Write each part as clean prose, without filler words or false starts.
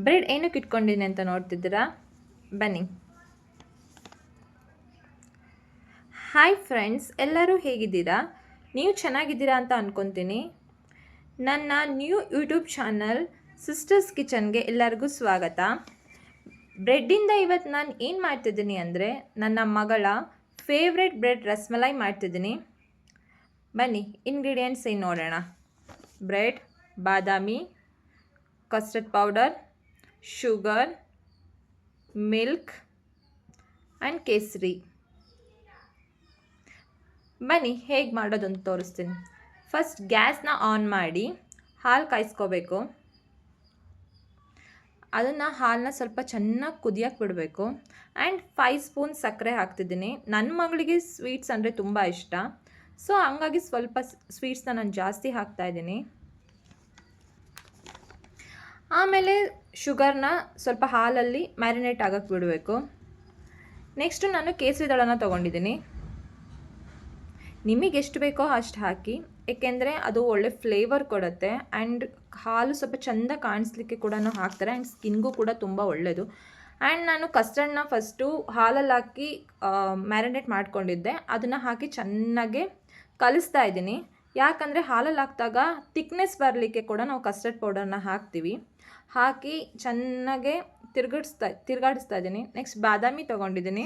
Bread ಏನಕ್ಕೆ ಇಟ್ಕೊಂಡಿದ್ದೀನಿ ಅಂತ ನೋಡ್ತಿದ್ದೀರಾ? ಬನ್ನಿ. ಹಾಯ್ ಫ್ರೆಂಡ್ಸ್, ಎಲ್ಲರೂ ಹೇಗಿದ್ದೀರಾ? ನೀವು ಚೆನ್ನಾಗಿದ್ದೀರಾ ಅಂತ ಅಂದ್ಕೊತೀನಿ. ನನ್ನ ನ್ಯೂ ಯೂಟ್ಯೂಬ್ ಚಾನಲ್ ಸಿಸ್ಟರ್ಸ್ ಕಿಚನ್ಗೆ ಎಲ್ಲರಿಗೂ ಸ್ವಾಗತ. ಬ್ರೆಡ್ಡಿಂದ ಇವತ್ತು ನಾನು ಏನು ಮಾಡ್ತಿದ್ದೀನಿ ಅಂದರೆ ನನ್ನ ಮಗಳ ಫೇವ್ರೆಟ್ ಬ್ರೆಡ್ ರಸ್ಮಲೈ ಮಾಡ್ತಿದ್ದೀನಿ. ಬನ್ನಿ ಇಂಗ್ರೀಡಿಯೆಂಟ್ಸ್ ಏನು ನೋಡೋಣ. Bread, Badami, custard powder, sugar, milk and ಕೇಸರಿ. ಬನ್ನಿ ಹೇಗೆ ಮಾಡೋದಂತ ತೋರಿಸ್ತೀನಿ. ಫಸ್ಟ್ ಗ್ಯಾಸ್ನ ಆನ್ ಮಾಡಿ ಹಾಲು ಕಾಯಿಸ್ಕೋಬೇಕು. ಅದನ್ನು ಹಾಲನ್ನ ಸ್ವಲ್ಪ ಚೆನ್ನಾಗಿ ಕುದಿಯೋಕ್ಕೆ ಬಿಡಬೇಕು. ಆ್ಯಂಡ್ 5 ಸ್ಪೂನ್ ಸಕ್ಕರೆ ಹಾಕ್ತಿದ್ದೀನಿ. ನನ್ನ ಮಗಳಿಗೆ ಸ್ವೀಟ್ಸ್ ಅಂದರೆ ತುಂಬ ಇಷ್ಟ, ಸೊ ಹಂಗಾಗಿ ಸ್ವಲ್ಪ ಸ್ವೀಟ್ಸ್ನ ನಾನು ಜಾಸ್ತಿ ಹಾಕ್ತಾಯಿದ್ದೀನಿ. ಆಮೇಲೆ ಶುಗರ್ನ ಸ್ವಲ್ಪ ಹಾಲಲ್ಲಿ ಮ್ಯಾರಿನೇಟ್ ಆಗೋಕ್ಕೆ ಬಿಡಬೇಕು. ನೆಕ್ಸ್ಟು ನಾನು ಕೇಸರಿ ದಳನ ತೊಗೊಂಡಿದ್ದೀನಿ. ನಿಮಗೆ ಎಷ್ಟು ಬೇಕೋ ಅಷ್ಟು ಹಾಕಿ, ಏಕೆಂದರೆ ಅದು ಒಳ್ಳೆ ಫ್ಲೇವರ್ ಕೊಡುತ್ತೆ. ಆ್ಯಂಡ್ ಹಾಲು ಸ್ವಲ್ಪ ಚೆಂದ ಕಾಣಿಸ್ಲಿಕ್ಕೆ ಕೂಡ ಹಾಕ್ತಾರೆ. ಆ್ಯಂಡ್ ಸ್ಕಿನ್ಗೂ ಕೂಡ ತುಂಬ ಒಳ್ಳೆಯದು. ಆ್ಯಂಡ್ ನಾನು ಕಸ್ಟರ್ಡ್ನ ಫಸ್ಟು ಹಾಲಲ್ಲಿ ಹಾಕಿ ಮ್ಯಾರಿನೇಟ್ ಮಾಡ್ಕೊಂಡಿದ್ದೆ. ಅದನ್ನು ಹಾಕಿ ಚೆನ್ನಾಗೆ ಕಲಿಸ್ತಾ ಇದ್ದೀನಿ. ಯಾಕಂದರೆ ಹಾಲಲ್ಲಿ ಹಾಕಿದಾಗ ತಿಕ್ನೆಸ್ ಬರಲಿಕ್ಕೆ ಕೂಡ ನಾವು ಕಸ್ಟರ್ಡ್ ಪೌಡರ್ನ ಹಾಕ್ತೀವಿ. ಹಾಕಿ ಚೆನ್ನಾಗೆ ತಿರುಗಾಡಿಸ್ತಾ ಇದ್ದೀನಿ. ನೆಕ್ಸ್ಟ್ ಬಾದಾಮಿ ತೊಗೊಂಡಿದ್ದೀನಿ.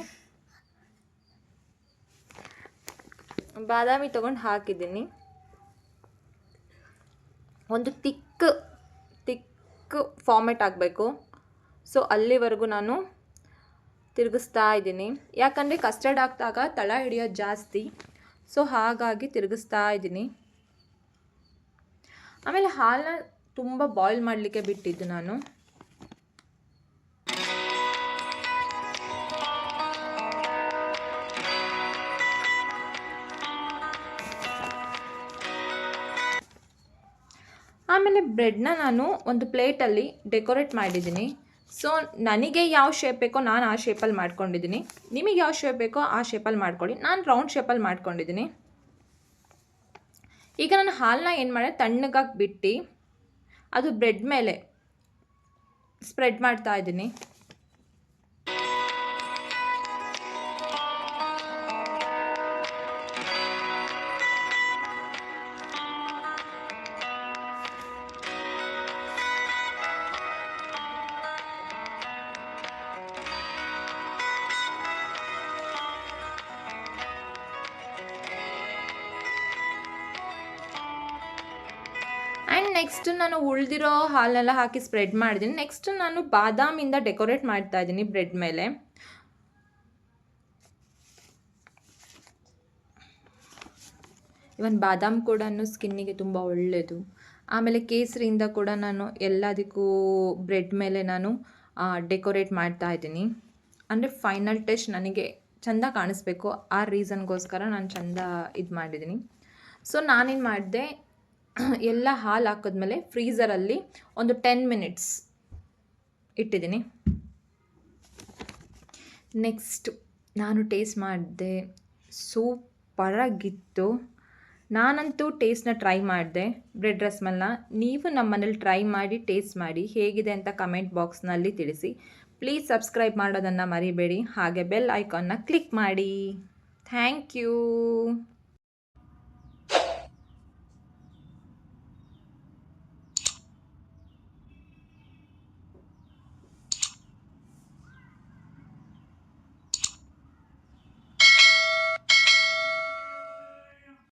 ಬಾದಾಮಿ ತೊಗೊಂಡು ಹಾಕಿದ್ದೀನಿ. ಒಂದು ತಿಕ್ ಫಾರ್ಮೆಟ್ ಆಗಬೇಕು. ಸೊ ಅಲ್ಲಿವರೆಗೂ ನಾನು ತಿರುಗಿಸ್ತಾ ಇದ್ದೀನಿ. ಯಾಕಂದರೆ ಕಸ್ಟರ್ಡ್ ಹಾಕಿದಾಗ ತಳ ಹಿಡಿಯೋದು ಜಾಸ್ತಿ, ಸೊ ಹಾಗಾಗಿ ತಿರುಗಿಸ್ತಾ ಇದ್ದೀನಿ. ಆಮೇಲೆ ಹಾಲನ್ನ ತುಂಬ ಬಾಯ್ಲ್ ಮಾಡಲಿಕ್ಕೆ ಬಿಟ್ಟಿದ್ದು ನಾನು. ಆಮೇಲೆ ಬ್ರೆಡ್ನ ನಾನು ಒಂದು ಪ್ಲೇಟಲ್ಲಿ ಡೆಕೋರೇಟ್ ಮಾಡಿದ್ದೀನಿ. ಸೊ ನನಗೆ ಯಾವ ಶೇಪ್ ಬೇಕೋ ನಾನು ಆ ಶೇಪಲ್ಲಿ ಮಾಡ್ಕೊಂಡಿದ್ದೀನಿ. ನಿಮಗೆ ಯಾವ ಶೇಪ್ ಬೇಕೋ ಆ ಶೇಪಲ್ಲಿ ಮಾಡ್ಕೊಳ್ಳಿ. ನಾನು ರೌಂಡ್ ಶೇಪಲ್ಲಿ ಮಾಡ್ಕೊಂಡಿದ್ದೀನಿ. ಈಗ ನಾನು ಹಾಲನ್ನ ಏನು ಮಾಡಿದೆ, ತಣ್ಣಗಾಗಿ ಬಿಟ್ಟು ಅದು ಬ್ರೆಡ್ ಮೇಲೆ ಸ್ಪ್ರೆಡ್ ಮಾಡ್ತಾ ಇದ್ದೀನಿ. ಆ್ಯಂಡ್ ನೆಕ್ಸ್ಟ್ ನಾನು ಉಳಿದಿರೋ ಹಾಲೆಲ್ಲ ಹಾಕಿ ಸ್ಪ್ರೆಡ್ ಮಾಡಿದ್ದೀನಿ. ನೆಕ್ಸ್ಟ್ ನಾನು ಬಾದಾಮಿಂದ ಡೆಕೋರೇಟ್ ಮಾಡ್ತಾ ಇದ್ದೀನಿ ಬ್ರೆಡ್ ಮೇಲೆ. ಇವನ್ ಬಾದಾಮ್ ಕೂಡ ಸ್ಕಿನ್ನಿಗೆ ತುಂಬ ಒಳ್ಳೆಯದು. ಆಮೇಲೆ ಕೇಸರಿಯಿಂದ ಕೂಡ ನಾನು ಎಲ್ಲದಕ್ಕೂ ಬ್ರೆಡ್ ಮೇಲೆ ನಾನು ಡೆಕೋರೇಟ್ ಮಾಡ್ತಾ ಇದ್ದೀನಿ. ಅಂದರೆ ಫೈನಲ್ ಟಚ್ ನನಗೆ ಚೆಂದ ಕಾಣಿಸ್ಬೇಕು, ಆ ರೀಸನ್ಗೋಸ್ಕರ ನಾನು ಚೆಂದ ಇದು ಮಾಡಿದ್ದೀನಿ. ಸೊ ನಾನೇನು ಮಾಡಿದೆ, ಎಲ್ಲ ಹಾಲು ಹಾಕಿದ್ಮೇಲೆ ಫ್ರೀಝರಲ್ಲಿ ಒಂದು 10 ಮಿನಿಟ್ಸ್ ಇಟ್ಟಿದ್ದೀನಿ. ನೆಕ್ಸ್ಟ್ ನಾನು ಟೇಸ್ಟ್ ಮಾಡಿದೆ, ಸೂಪರಾಗಿತ್ತು. ನಾನಂತೂ ಟೇಸ್ಟ್ನ ಟ್ರೈ ಮಾಡಿದೆ ಬ್ರೆಡ್ ರಸ್ಮಲ್ನ. ನೀವು ನಮ್ಮ ಮನೇಲಿ ಟ್ರೈ ಮಾಡಿ ಟೇಸ್ಟ್ ಮಾಡಿ ಹೇಗಿದೆ ಅಂತ ಕಮೆಂಟ್ ಬಾಕ್ಸ್ನಲ್ಲಿ ತಿಳಿಸಿ. ಪ್ಲೀಸ್ ಸಬ್ಸ್ಕ್ರೈಬ್ ಮಾಡೋದನ್ನು ಮರಿಬೇಡಿ. ಹಾಗೆ ಬೆಲ್ ಐಕಾನ್ನ ಕ್ಲಿಕ್ ಮಾಡಿ. Thank you.